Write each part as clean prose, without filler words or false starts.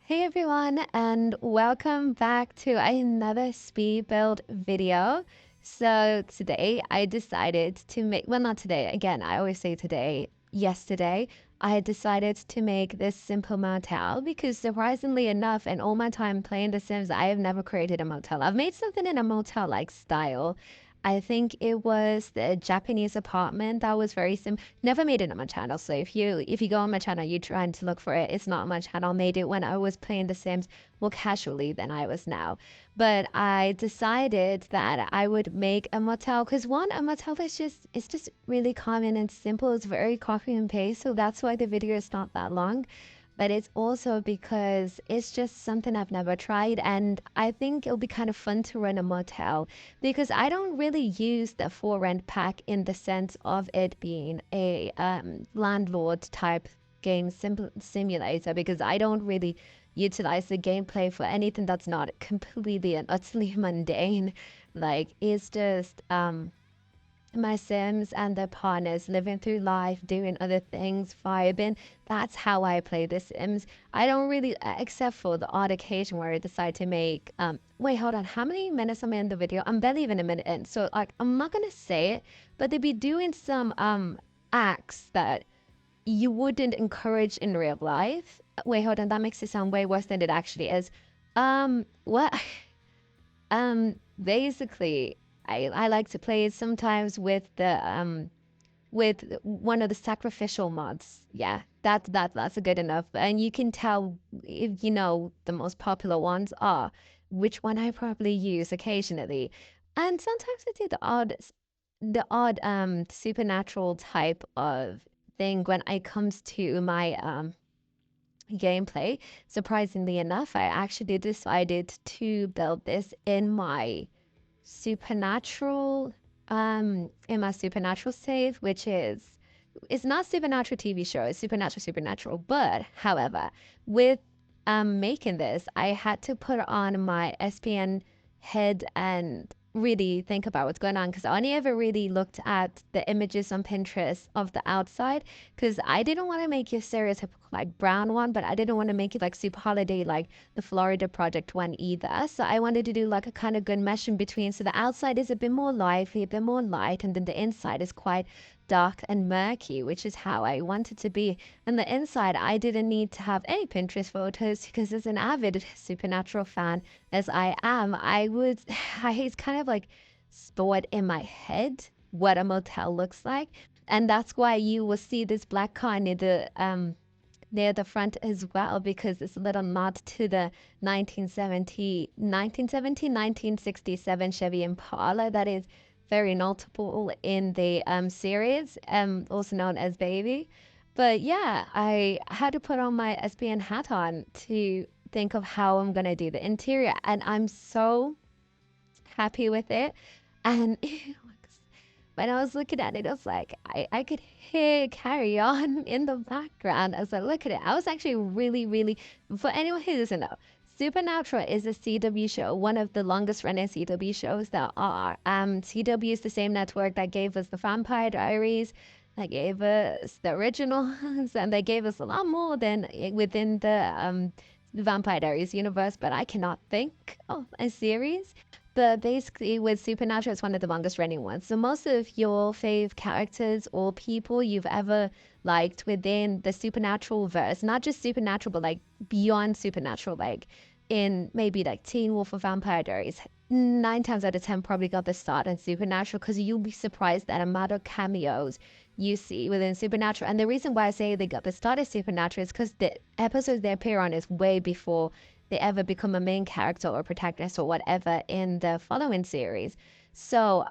Hey everyone, and welcome back to another speed build video. So today I decided to make, well, not today, again, I always say today, yesterday, I decided to make this simple motel because surprisingly enough, in all my time playing The Sims, I have never created a motel. I've made something in a motel-like style. I think it was the Japanese apartment that was very simple. Never made it on my channel. So if you go on my channel, you're trying to look for it. It's not on my channel. I made it when I was playing The Sims more casually than I was now. But I decided that I would make a motel because one, a motel is just it's just really common and simple. It's very copy and paste. So that's why the video is not that long. But it's also because it's just something I've never tried, and I think it'll be kind of fun to run a motel because I don't really use the for rent pack in the sense of it being a landlord type game simulator, because I don't really utilize the gameplay for anything that's not completely and utterly mundane. Like, it's just my Sims and their partners living through life, doing other things, vibing. That's how I play The Sims. I don't really, except for the odd occasion where I decide to make. Wait, hold on. How many minutes am I in the video? I'm barely even a minute in, so like I'm not gonna say it, but they be doing some acts that you wouldn't encourage in real life. Wait, hold on. That makes it sound way worse than it actually is. What? Basically, I like to play it sometimes with one of the sacrificial mods. Yeah, that's a good enough. And you can tell if you know the most popular ones are which one I probably use occasionally. And sometimes I do the odd supernatural type of thing when it comes to my gameplay. Surprisingly enough, I actually decided to build this in my supernatural save, which is it's not supernatural TV show, it's supernatural. But however, with making this, I had to put on my SPN head and really think about what's going on, because I only ever really looked at the images on Pinterest of the outside, because I didn't want to make you stereotypical like brown one, but I didn't want to make it like super holiday like the Florida Project one either. So I wanted to do like a kind of good mesh in between. So the outside is a bit more lively, a bit more light, and then the inside is quite dark and murky, which is how I wanted to be. And the inside, I didn't need to have any Pinterest photos because as an avid supernatural fan as I am, it's kind of like stored in my head what a motel looks like. And that's why you will see this black car near the front as well, because it's a little nod to the 1967 Chevy Impala that is very notable in the series, also known as Baby. But yeah, I had to put on my SPN hat on to think of how I'm gonna do the interior, and I'm so happy with it. And when I was looking at it, I was like, I could hear Carry On in the background as I look at it. I was actually really, really, for anyone who doesn't know, Supernatural is a CW show, one of the longest running CW shows there are. CW is the same network that gave us the Vampire Diaries, that gave us the originals, and they gave us a lot more than within the Vampire Diaries universe, but I cannot think of a series. But basically, with Supernatural, it's one of the longest running ones. So most of your fave characters or people you've ever liked within the Supernatural verse, not just Supernatural, but like beyond Supernatural, like in maybe like Teen Wolf or Vampire Diaries, 9 times out of 10 probably got the start in Supernatural, because you'll be surprised at amount of cameos you see within Supernatural. And the reason why I say they got the start of Supernatural is because the episodes they appear on is way before they ever become a main character or protagonist or whatever in the following series. So,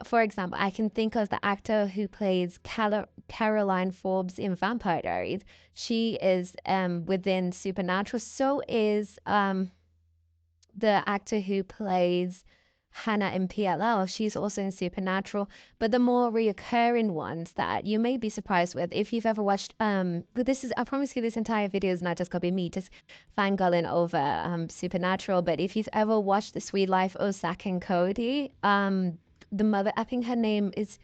for example, I can think of the actor who plays Caroline Forbes in Vampire Diaries. She is within Supernatural. So is the actor who plays Hannah in PLL. She's also in Supernatural. But the more reoccurring ones that you may be surprised with, if you've ever watched, but this is, I promise you, this entire video is not just gonna be me just fangirling over Supernatural. But if you've ever watched The Sweet Life of Zack and Cody, the mother, I think her name is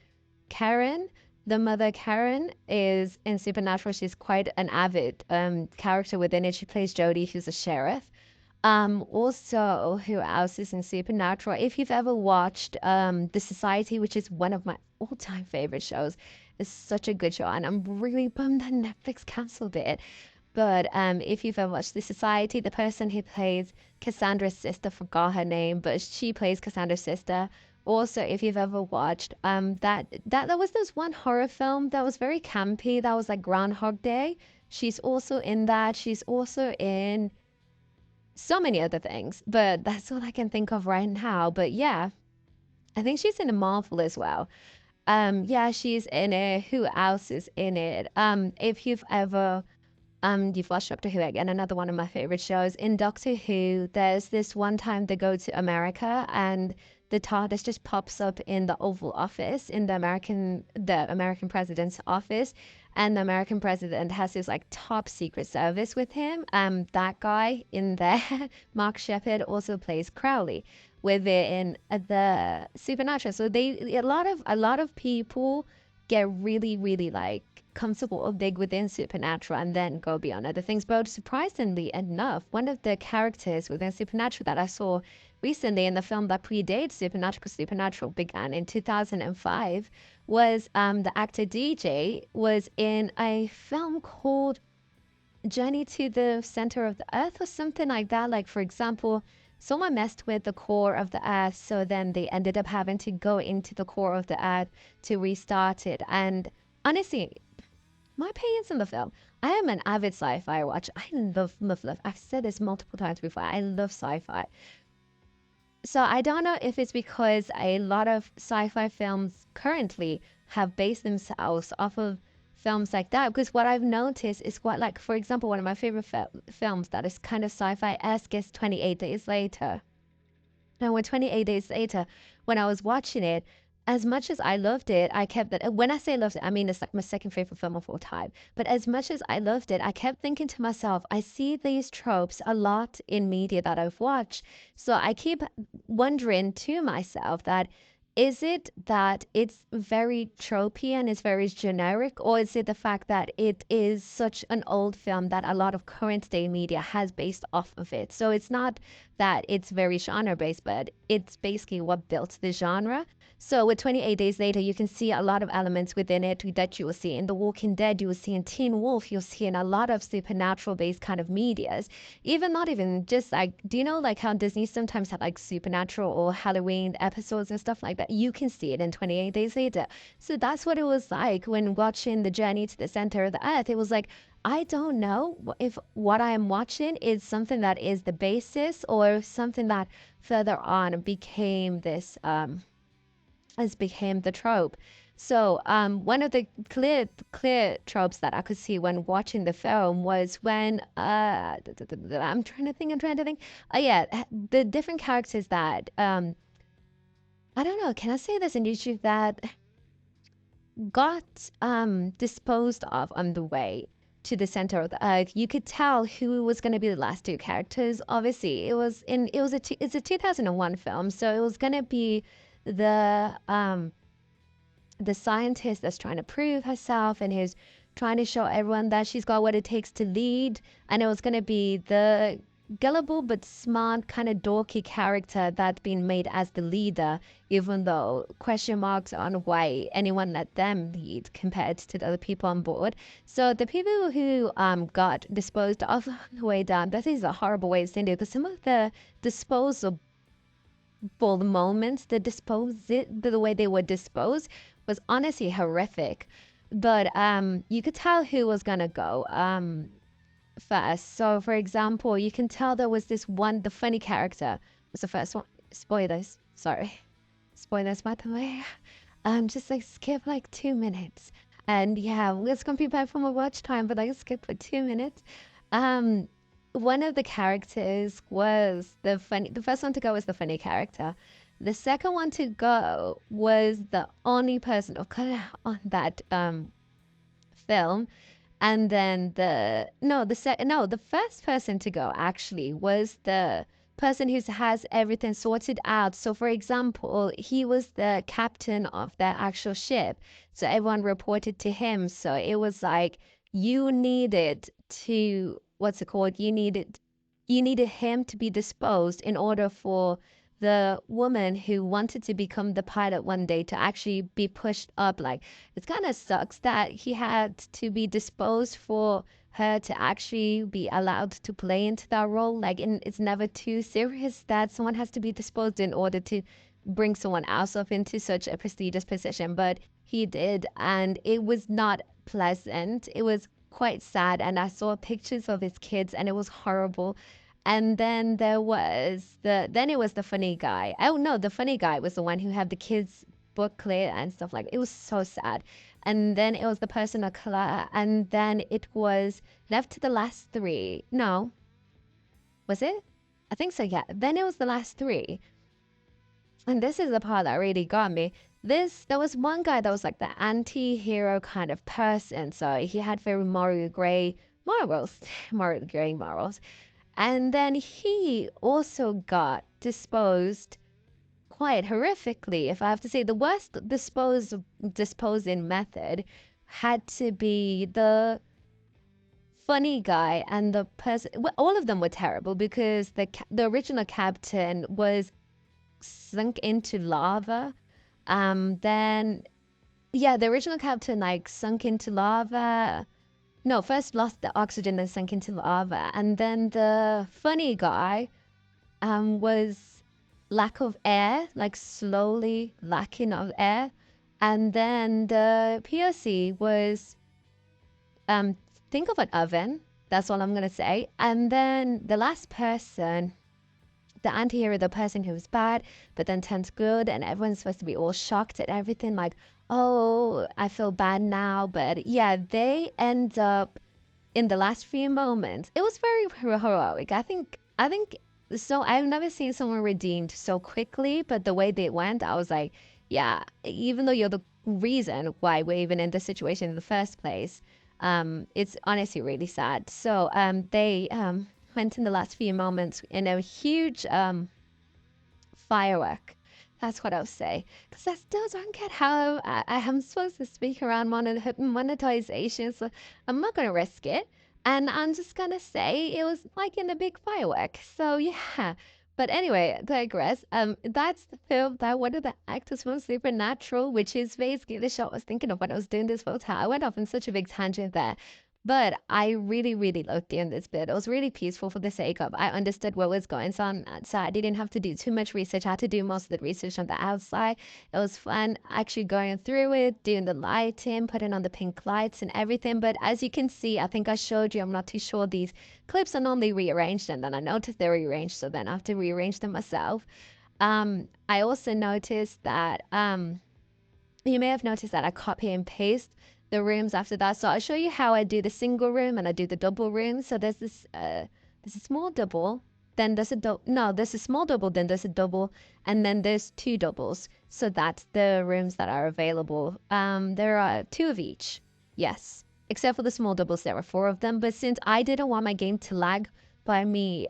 Karen. The mother Karen is in Supernatural. She's quite an avid character within it. She plays Jodie, who's a sheriff. Also, who else is in Supernatural? If you've ever watched The Society, which is one of my all-time favorite shows, it's such a good show, and I'm really bummed that Netflix canceled it. But if you've ever watched The Society, the person who plays Cassandra's sister, forgot her name, but she plays Cassandra's sister. Also, if you've ever watched that was this one horror film that was very campy, that was like Groundhog Day. She's also in that. She's also in so many other things, but that's all I can think of right now. But yeah, I think she's in a Marvel as well. Yeah, she's in it. Who else is in it? If you've ever you've watched Doctor Who again, another one of my favorite shows. In Doctor Who, there's this one time they go to America and the TARDIS just pops up in the Oval Office in the American president's office, and the American president has his like top secret service with him. That guy in there, Mark Shepard, also plays Crowley within the Supernatural. So they a lot of people get really, really like comfortable or big within Supernatural and then go beyond other things. But surprisingly enough, one of the characters within Supernatural that I saw recently in the film that predates Supernatural, because Supernatural began in 2005, was the actor DJ was in a film called Journey to the Center of the Earth or something like that. Like, for example, someone messed with the core of the Earth, so then they ended up having to go into the core of the Earth to restart it. And honestly, my opinions on the film. I am an avid sci-fi watcher. I love, love, love. I've said this multiple times before. I love sci-fi. So I don't know if it's because a lot of sci-fi films currently have based themselves off of films like that. Because what I've noticed is what, like, for example, one of my favorite films that is kind of sci-fi-esque is 28 Days Later. And when 28 Days Later, when I was watching it, as much as I loved it, I kept that. When I say loved it, I mean it's like my second favorite film of all time. But as much as I loved it, I kept thinking to myself, I see these tropes a lot in media that I've watched. So I keep wondering to myself that is it that it's very tropey and it's very generic, or is it the fact that it is such an old film that a lot of current day media has based off of it? So it's not that it's very genre based, but it's basically what built the genre. So with 28 Days Later, you can see a lot of elements within it that you will see in The Walking Dead, you will see in Teen Wolf, you'll see in a lot of supernatural based kind of medias. Even not even just like, do you know like how Disney sometimes have like supernatural or Halloween episodes and stuff like that? You can see it in 28 Days Later. So that's what it was like when watching The Journey to the Center of the Earth. It was like, I don't know if what I am watching is something that is the basis or something that further on became this as became the trope. So one of the clear tropes that I could see when watching the film was when I'm trying to think. Oh yeah, the different characters that I don't know. Can I say there's an issue that got disposed of on the way to the center of the earth? You could tell who was going to be the last two characters. Obviously, it's a 2001 film, so it was going to be the scientist that's trying to prove herself and who's trying to show everyone that she's got what it takes to lead. And it was going to be the gullible but smart kind of dorky character that's been made as the leader, even though question marks on why anyone let them lead compared to the other people on board. So the people who got disposed of on the way down, that is a horrible way of saying it, because some of the disposable moments, the way they were disposed was honestly horrific. but you could tell who was gonna go first. So for example, you can tell there was this one, the funny character was the first one. Spoilers, sorry. Spoilers by the way. Just like skip like 2 minutes. And yeah, let's compete back from a watch time, but like skip for 2 minutes. Um, one of the characters was the first one to go was the funny character. The second one to go was the only person of color on that film. And then the first person to go actually was the person who has everything sorted out. So for example, he was the captain of the actual ship. So everyone reported to him. So it was like you needed to, what's it called? You needed him to be disposed in order for the woman who wanted to become the pilot one day to actually be pushed up. Like, it kind of sucks that he had to be disposed for her to actually be allowed to play into that role. Like, it's never too serious that someone has to be disposed in order to bring someone else up into such a prestigious position. But he did, and it was not pleasant. It was quite sad, and I saw pictures of his kids, and it was horrible. And then then it was the funny guy. Oh no, the funny guy was the one who had the kids booklet and stuff like that. It was so sad. And then it was the person of color, and then it was left to the last three. No, was it? I think so, yeah. Then it was the last three. And this is the part that really got me. There was one guy that was like the anti-hero kind of person. So he had very moral gray morals, moral gray morals. And then he also got disposed quite horrifically. If I have to say, the worst disposing method had to be the funny guy and the person. Well, all of them were terrible because the original captain was sunk into lava. Then yeah, the original captain like sunk into lava. No, first lost the oxygen, then sank into lava. And then the funny guy was lack of air, like slowly lacking of air. And then the POC was um think of an oven. That's all I'm gonna say. And then the last person, the anti-hero, the person who's bad but then turns good, and everyone's supposed to be all shocked at everything, like, oh, I feel bad now. But yeah, they end up in the last few moments. It was very heroic. I think so. I've never seen someone redeemed so quickly, but the way they went, I was like, yeah, even though you're the reason why we're even in this situation in the first place, it's honestly really sad. So they went in the last few moments in a huge firework. That's what I'll say. Because I still don't get how I am supposed to speak around monetization, so I'm not going to risk it. And I'm just going to say it was like in a big firework. So, yeah. But anyway, digress. That's the film that one of the actors from Supernatural, which is basically the show I was thinking of when I was doing this photo. I went off in such a big tangent there. But I really, really loved doing this bit. It was really peaceful for the sake of I understood what was going on. So I didn't have to do too much research. I had to do most of the research on the outside. It was fun actually going through it, doing the lighting, putting on the pink lights and everything. But as you can see, I think I showed you, I'm not too sure, these clips are normally rearranged, and then I noticed they're rearranged. So then I have to rearrange them myself. I also noticed that you may have noticed that I copy and paste the rooms after that. So I'll show you how I do the single room and I do the double room. So there's a small double, then there's a there's a small double, then there's a double, and then there's two doubles. So that's the rooms that are available. There are two of each. Yes. Except for the small doubles, there are four of them. But since I didn't want my game to lag by me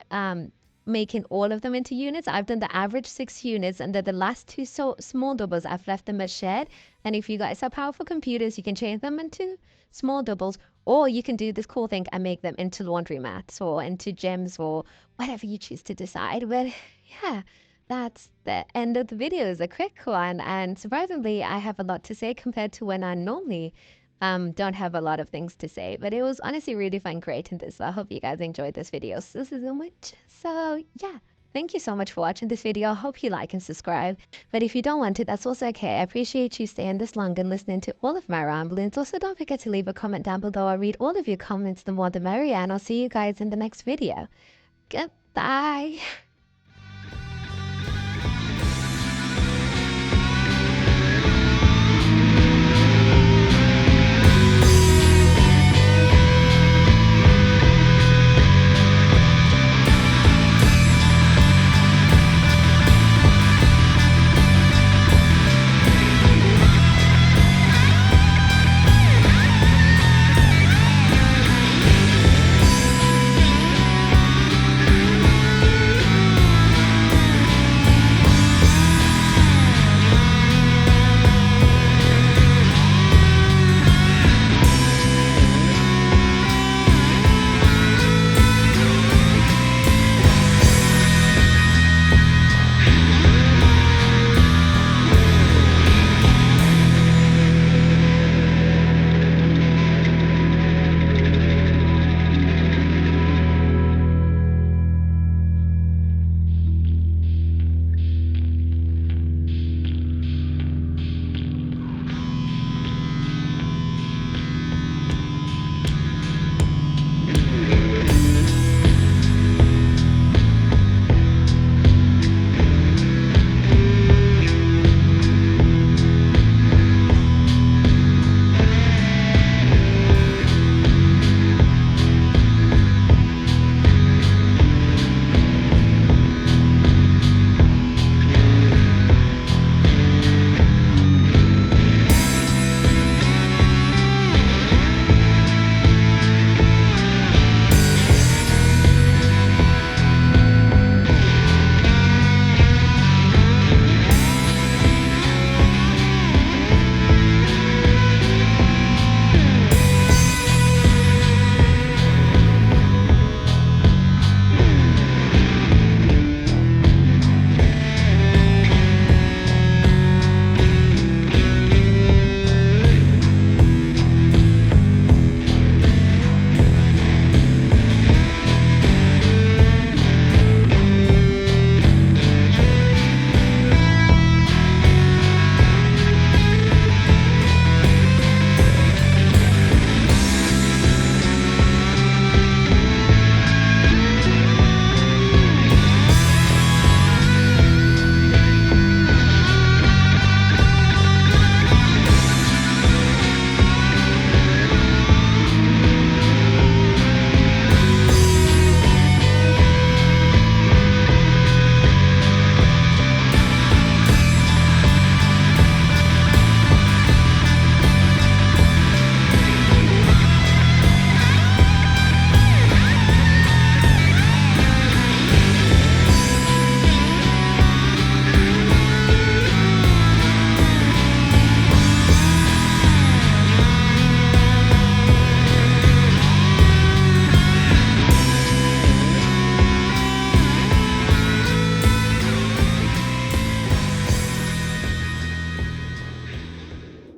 making all of them into units, I've done the average 6 units, and then the last two small doubles, I've left them as shared. And if you guys have powerful computers, you can change them into small doubles, or you can do this cool thing and make them into laundry mats or into gems or whatever you choose to decide. But yeah, that's the end of the video. It's a quick one, and surprisingly, I have a lot to say compared to when I normally don't have a lot of things to say. But it was honestly really fun creating this. So I hope you guys enjoyed this video so much. So yeah, Thank you so much for watching this video. I hope you like and subscribe. But if you don't want to, that's also okay. I appreciate you staying this long and listening to all of my ramblings. Also, don't forget to leave a comment down below. I read all of your comments, the more the merrier, and I'll see you guys in the next video. Goodbye.